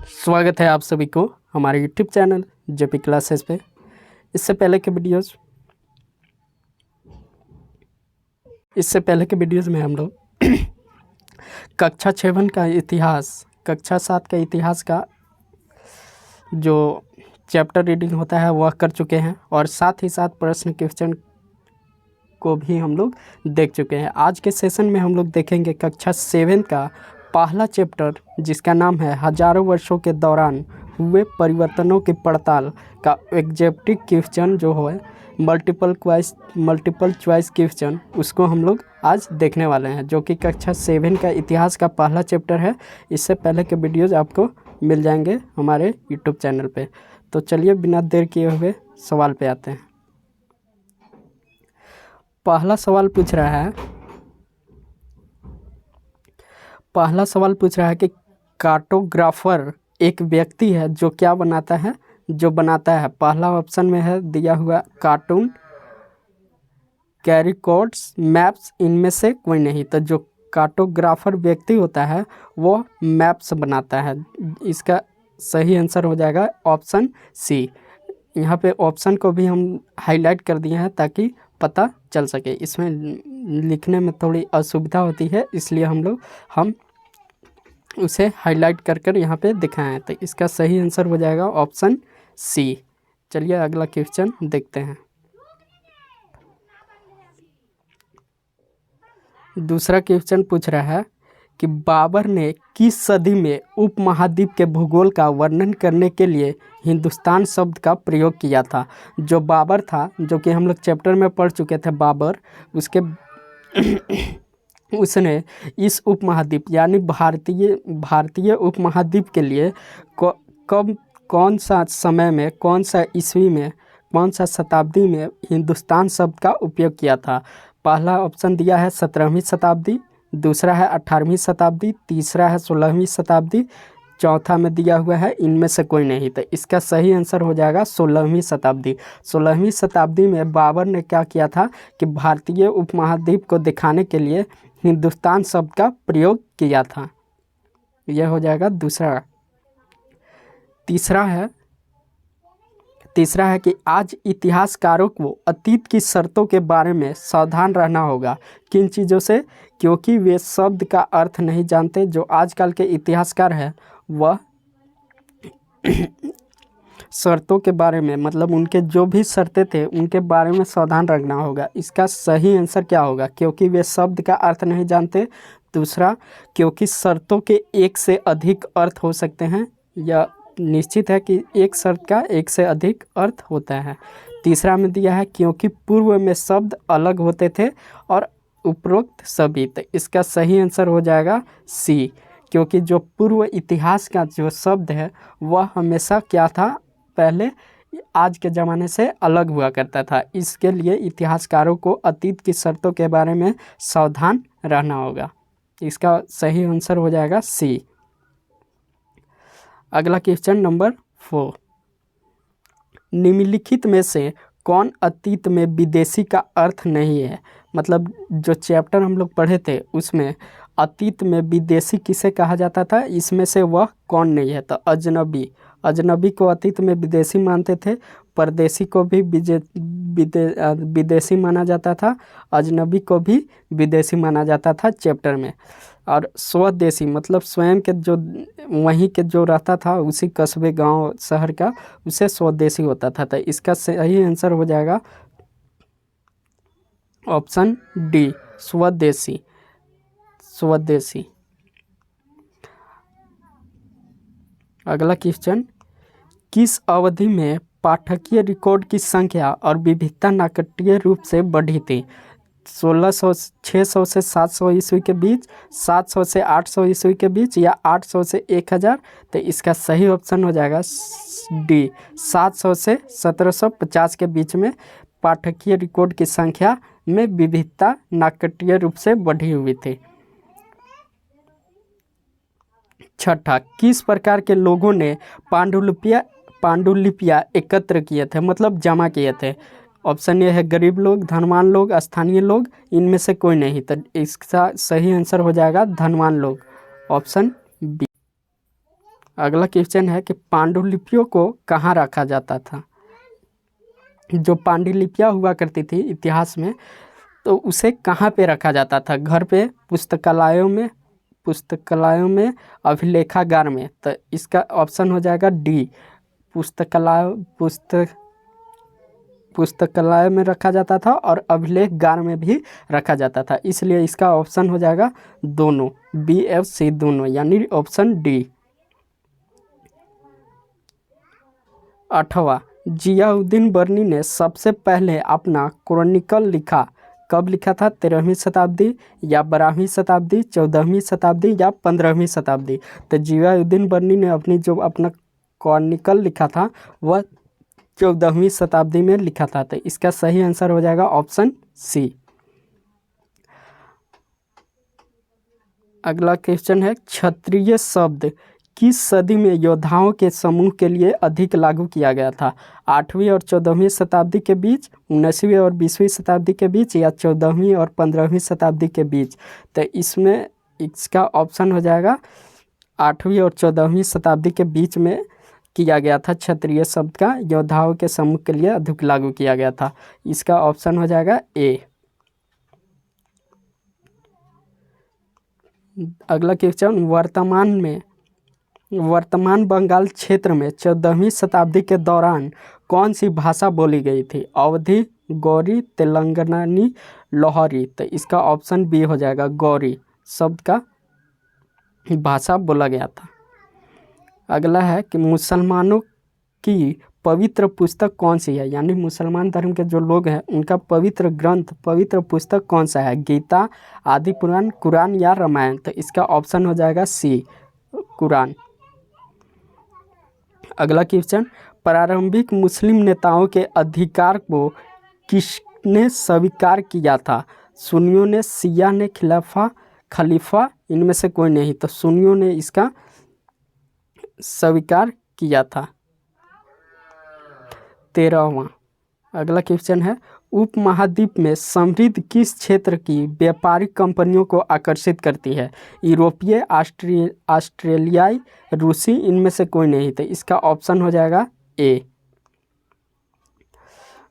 स्वागत है आप सभी को हमारे YouTube चैनल जेपी क्लासेस पे। इससे पहले के वीडियोस में हम लोग कक्षा 7 का इतिहास, कक्षा 7 का इतिहास का जो चैप्टर रीडिंग होता है वह कर चुके हैं और साथ ही साथ प्रश्न क्वेश्चन को भी हम लोग देख चुके हैं। आज के सेशन में हम लोग देखेंगे कक्षा 7 का पहला चैप्टर जिसका नाम है हजारों वर्षों के दौरान हुए परिवर्तनों की पड़ताल का एग्जेक्टिव क्वेश्चन जो है मल्टीपल चॉइस क्वेश्चन, उसको हम लोग आज देखने वाले हैं, जो कि कक्षा 7 का इतिहास का पहला चैप्टर है। इससे पहले के वीडियोज़ आपको मिल जाएंगे हमारे यूट्यूब चैनल पे। तो चलिए बिना देर किए हुए सवाल पे आते हैं। पहला सवाल पूछ रहा है कि कार्टोग्राफर एक व्यक्ति है जो क्या बनाता है, पहला ऑप्शन में है दिया हुआ कार्टून, कैरिकोड्स, मैप्स, इनमें से कोई नहीं। तो जो कार्टोग्राफर व्यक्ति होता है वो मैप्स बनाता है। इसका सही आंसर हो जाएगा ऑप्शन सी। यहाँ पे ऑप्शन को भी हम हाईलाइट कर दिए हैं ताकि पता चल सके। इसमें लिखने में थोड़ी असुविधा होती है, इसलिए हम उसे हाईलाइट कर यहाँ पे दिखाए हैं। तो इसका सही आंसर हो जाएगा ऑप्शन सी। चलिए अगला क्वेश्चन देखते हैं। दूसरा क्वेश्चन पूछ रहा है कि बाबर ने किस सदी में उपमहाद्वीप के भूगोल का वर्णन करने के लिए हिंदुस्तान शब्द का प्रयोग किया था। जो बाबर था, जो कि हम लोग चैप्टर में पढ़ चुके थे, बाबर, उसने इस उपमहाद्वीप यानी भारतीय उपमहाद्वीप के लिए कौन सा समय में, कौन सा ईस्वी में, कौन सा शताब्दी में हिंदुस्तान शब्द का उपयोग किया था। पहला ऑप्शन दिया है 17वीं शताब्दी, दूसरा है 18वीं शताब्दी, तीसरा है 16वीं शताब्दी, चौथा में दिया हुआ है इनमें से कोई नहीं। तो इसका सही आंसर हो जाएगा 16वीं शताब्दी। 16वीं शताब्दी में बाबर ने क्या किया था कि भारतीय उपमहाद्वीप को दिखाने के लिए हिंदुस्तान शब्द का प्रयोग किया था। यह हो जाएगा दूसरा। तीसरा है कि आज इतिहासकारों को अतीत की शर्तों के बारे में सावधान रहना होगा। किन चीज़ों से? क्योंकि वे शब्द का अर्थ नहीं जानते। जो आजकल के इतिहासकार हैं वह शर्तों के बारे में, मतलब उनके जो भी शर्तें थे उनके बारे में सावधान रखना होगा। इसका सही आंसर क्या होगा? क्योंकि वे शब्द का अर्थ नहीं जानते। दूसरा, क्योंकि शर्तों के एक से अधिक अर्थ हो सकते हैं, या निश्चित है कि एक शर्त का एक से अधिक अर्थ होता है। तीसरा में दिया है क्योंकि पूर्व में शब्द अलग होते थे, और उपरोक्त सभी। तो इसका सही आंसर हो जाएगा सी, क्योंकि जो पूर्व इतिहास का जो शब्द है वह हमेशा क्या था, पहले आज के ज़माने से अलग हुआ करता था। इसके लिए इतिहासकारों को अतीत की शर्तों के बारे में सावधान रहना होगा। इसका सही आंसर हो जाएगा सी। अगला क्वेश्चन नंबर 4, निम्नलिखित में से कौन अतीत में विदेशी का अर्थ नहीं है? मतलब जो चैप्टर हम लोग पढ़े थे उसमें अतीत में विदेशी किसे कहा जाता था, इसमें से वह कौन नहीं है? तो अजनबी को अतीत में विदेशी मानते थे, परदेशी को भी विदेशी माना जाता था, अजनबी को भी विदेशी माना जाता था चैप्टर में। और स्वदेशी मतलब स्वयं के जो वहीं के जो रहता था उसी कस्बे, गांव, शहर का, उसे स्वदेशी होता था। तो इसका सही आंसर हो जाएगा ऑप्शन डी, स्वदेशी। अगला क्वेश्चन, किस अवधि में पाठकीय रिकॉर्ड की संख्या और विविधता नाटकीय रूप से बढ़ी थी? 600 से 700 ईस्वी के बीच, 700 से 800 ईस्वी के बीच, या 800 से 1000? तो इसका सही ऑप्शन हो जाएगा डी, 700 से 1750 के बीच में पाठकीय रिकॉर्ड की संख्या में विविधता नाटकीय रूप से बढ़ी हुई थी। छठा, किस प्रकार के लोगों ने पांडुलिपियाँ एकत्र किए थे, मतलब जमा किए थे? ऑप्शन ए है गरीब लोग, धनवान लोग, स्थानीय लोग, इनमें से कोई नहीं। तो इसका सही आंसर हो जाएगा धनवान लोग, ऑप्शन बी। अगला क्वेश्चन है कि पांडुलिपियों को कहाँ रखा जाता था। जो पांडुलिपियाँ हुआ करती थी इतिहास में, तो उसे कहाँ पे रखा जाता था? घर पे, पुस्तकालयों में, अभिलेखागार में। तो इसका ऑप्शन हो जाएगा डी, पुस्तकालय में रखा जाता था और अभिलेखगार में भी रखा जाता था, इसलिए इसका ऑप्शन हो जाएगा दोनों, बी एफ सी दोनों, यानी ऑप्शन डी। 8वां, जियाउद्दीन बर्नी ने सबसे पहले अपना क्रॉनिकल लिखा, कब लिखा था? 13वीं शताब्दी या 12वीं शताब्दी, 14वीं शताब्दी या 15वीं शताब्दी। तो जियाउद्दीन बर्नी ने अपना क्रॉनिकल लिखा था वह 14वीं शताब्दी में लिखा था। तो इसका सही आंसर हो जाएगा ऑप्शन सी। अगला क्वेश्चन है, क्षत्रिय शब्द किस सदी में योद्धाओं के समूह के लिए अधिक लागू किया गया था? 8वीं और 14वीं शताब्दी के बीच, 19वीं और 20वीं शताब्दी के बीच, या 14वीं और 15वीं शताब्दी के बीच? तो इसमें इसका ऑप्शन हो जाएगा 8वीं और 14वीं शताब्दी के बीच में किया गया था। क्षत्रिय शब्द का योद्धाओं के समूह के लिए अधिक लागू किया गया था। इसका ऑप्शन हो जाएगा ए। अगला क्वेश्चन, वर्तमान बंगाल क्षेत्र में 14वीं शताब्दी के दौरान कौन सी भाषा बोली गई थी? अवधी, गौरी, तेलंगानी, लोहारी। तो इसका ऑप्शन बी हो जाएगा, गौरी शब्द का भाषा बोला गया था। अगला है कि मुसलमानों की पवित्र पुस्तक कौन सी है, यानी मुसलमान धर्म के जो लोग हैं उनका पवित्र ग्रंथ, पवित्र पुस्तक कौन सा है? गीता, आदि पुराण, कुरान या रामायण। तो इसका ऑप्शन हो जाएगा सी, कुरान। अगला क्वेश्चन, प्रारंभिक मुस्लिम नेताओं के अधिकार को किसने स्वीकार किया था? सुन्नियों ने, शिया ने, खलीफा, इनमें से कोई नहीं। तो सुन्नियों ने इसका स्वीकार किया था। 13वां, अगला क्वेश्चन है, उपमहाद्वीप में समृद्ध किस क्षेत्र की व्यापारिक कंपनियों को आकर्षित करती है? यूरोपीय, ऑस्ट्रेलियाई, रूसी, इनमें से कोई नहीं। तो इसका ऑप्शन हो जाएगा ए।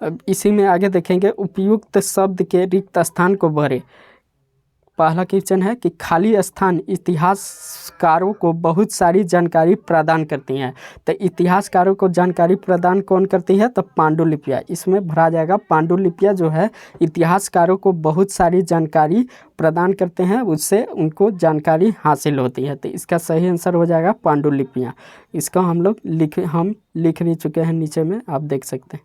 अब इसी में आगे देखेंगे, उपयुक्त शब्द के रिक्त स्थान को भरे। पहला क्वेश्चन है कि खाली स्थान इतिहासकारों को बहुत सारी जानकारी प्रदान करती हैं। तो इतिहासकारों को जानकारी प्रदान कौन करती है? तो पांडुलिपियाँ। इसमें भरा जाएगा, पांडुलिपियाँ जो है इतिहासकारों को बहुत सारी जानकारी प्रदान करते हैं, उससे उनको जानकारी हासिल होती है। तो इसका सही आंसर हो जाएगा पांडुलिपियाँ। इसका हम लिख भी चुके हैं, नीचे में आप देख सकते हैं।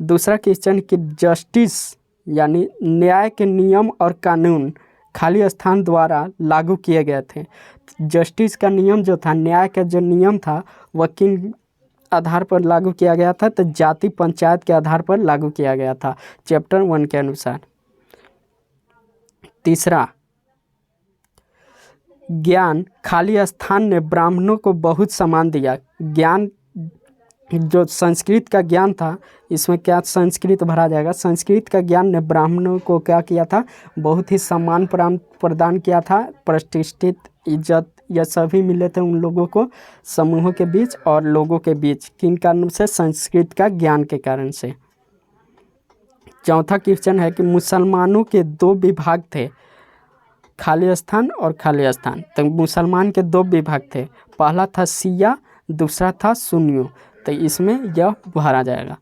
दूसरा क्वेश्चन कि जस्टिस यानी न्याय के नियम और कानून खाली स्थान द्वारा लागू किए गए थे। जस्टिस का नियम जो था, न्याय का जो नियम था, वह किन आधार पर लागू किया गया था? तो जाति पंचायत के आधार पर लागू किया गया था, चैप्टर 1 के अनुसार। तीसरा, ज्ञान खाली स्थान ने ब्राह्मणों को बहुत सम्मान दिया। ज्ञान जो संस्कृत का ज्ञान था, इसमें क्या संस्कृत भरा जाएगा? संस्कृत का ज्ञान ने ब्राह्मणों को क्या किया था? बहुत ही सम्मान प्रदान किया था, प्रतिष्ठित, इज्जत, यह सभी मिले थे उन लोगों को समूहों के बीच और लोगों के बीच। किन कारणों से? संस्कृत का ज्ञान के कारण से। चौथा क्वेश्चन है कि मुसलमानों के 2 विभाग थे, खाली स्थान और खाली स्थान। तो मुसलमान के 2 विभाग थे, पहला था शिया, दूसरा था सुन्नियों। तो इसमें यह भरा जाएगा।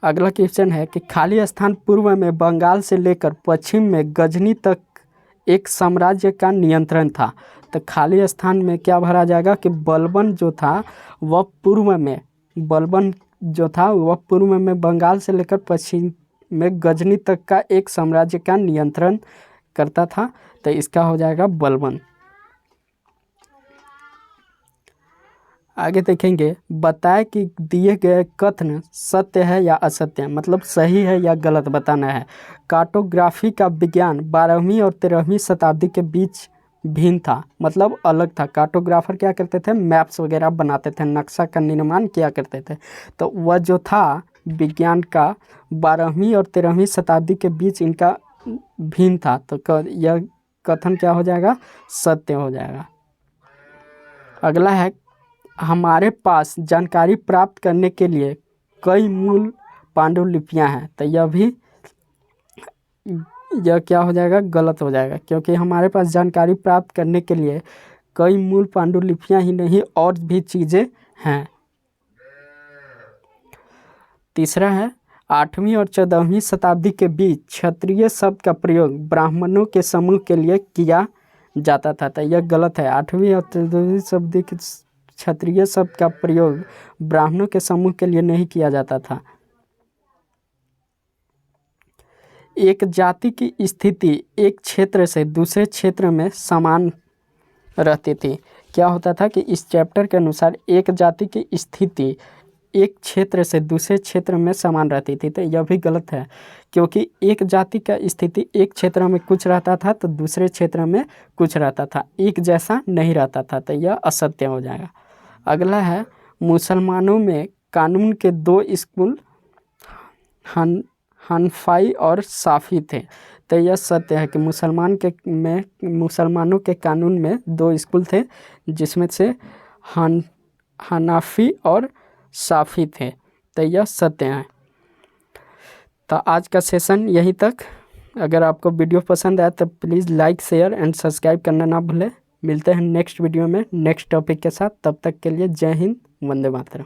अगला क्वेश्चन है कि खाली स्थान पूर्व में बंगाल से लेकर पश्चिम में गजनी तक एक साम्राज्य का नियंत्रण था। तो खाली स्थान में क्या भरा जाएगा कि बलबन जो था वह पूर्व में बंगाल से लेकर पश्चिम में गजनी तक का एक साम्राज्य का नियंत्रण करता था। तो इसका हो जाएगा बलबन। आगे देखेंगे, बताएं कि दिए गए कथन सत्य है या असत्य है, मतलब सही है या गलत बताना है। कार्टोग्राफी का विज्ञान 12वीं और 13वीं शताब्दी के बीच भिन्न था, मतलब अलग था। कार्टोग्राफर क्या करते थे? मैप्स वगैरह बनाते थे, नक्शा का निर्माण किया करते थे। तो वह जो था विज्ञान का 12वीं और 13वीं शताब्दी के बीच इनका भिन्न था। तो यह कथन क्या हो जाएगा? सत्य हो जाएगा। अगला है, हमारे पास जानकारी प्राप्त करने के लिए कई मूल पांडुलिपियां हैं। तो यह क्या हो जाएगा, गलत हो जाएगा, क्योंकि हमारे पास जानकारी प्राप्त करने के लिए कई मूल पांडुलिपियां ही नहीं और भी चीज़ें हैं। तीसरा है, 8वीं और 14वीं शताब्दी के बीच क्षत्रिय शब्द का प्रयोग ब्राह्मणों के समूह के लिए किया जाता था। तो यह गलत है। 8वीं और 14वीं शताब्दी के क्षत्रिय शब्द का प्रयोग ब्राह्मणों के समूह के लिए नहीं किया जाता था। एक जाति की स्थिति एक क्षेत्र से दूसरे क्षेत्र में समान रहती थी। क्या होता था कि इस चैप्टर के अनुसार एक जाति की स्थिति एक क्षेत्र से दूसरे क्षेत्र में समान रहती थी। तो यह भी गलत है, क्योंकि एक जाति का स्थिति एक क्षेत्र में कुछ रहता था तो दूसरे क्षेत्र में कुछ रहता था, एक जैसा नहीं रहता था। तो यह असत्य हो जाएगा। अगला है, मुसलमानों में कानून के दो स्कूल हनफाई और साफ़ी थे। तो यह सत्य है कि मुसलमानों के कानून में दो स्कूल थे, जिसमें से हनाफी और साफ़ी थे। तो यह सत्य है। तो आज का सेशन यहीं तक। अगर आपको वीडियो पसंद आया तो please like, share and subscribe करना ना भूलें। मिलते हैं नेक्स्ट वीडियो में नेक्स्ट टॉपिक के साथ। तब तक के लिए जय हिंद, वंदे मातरम।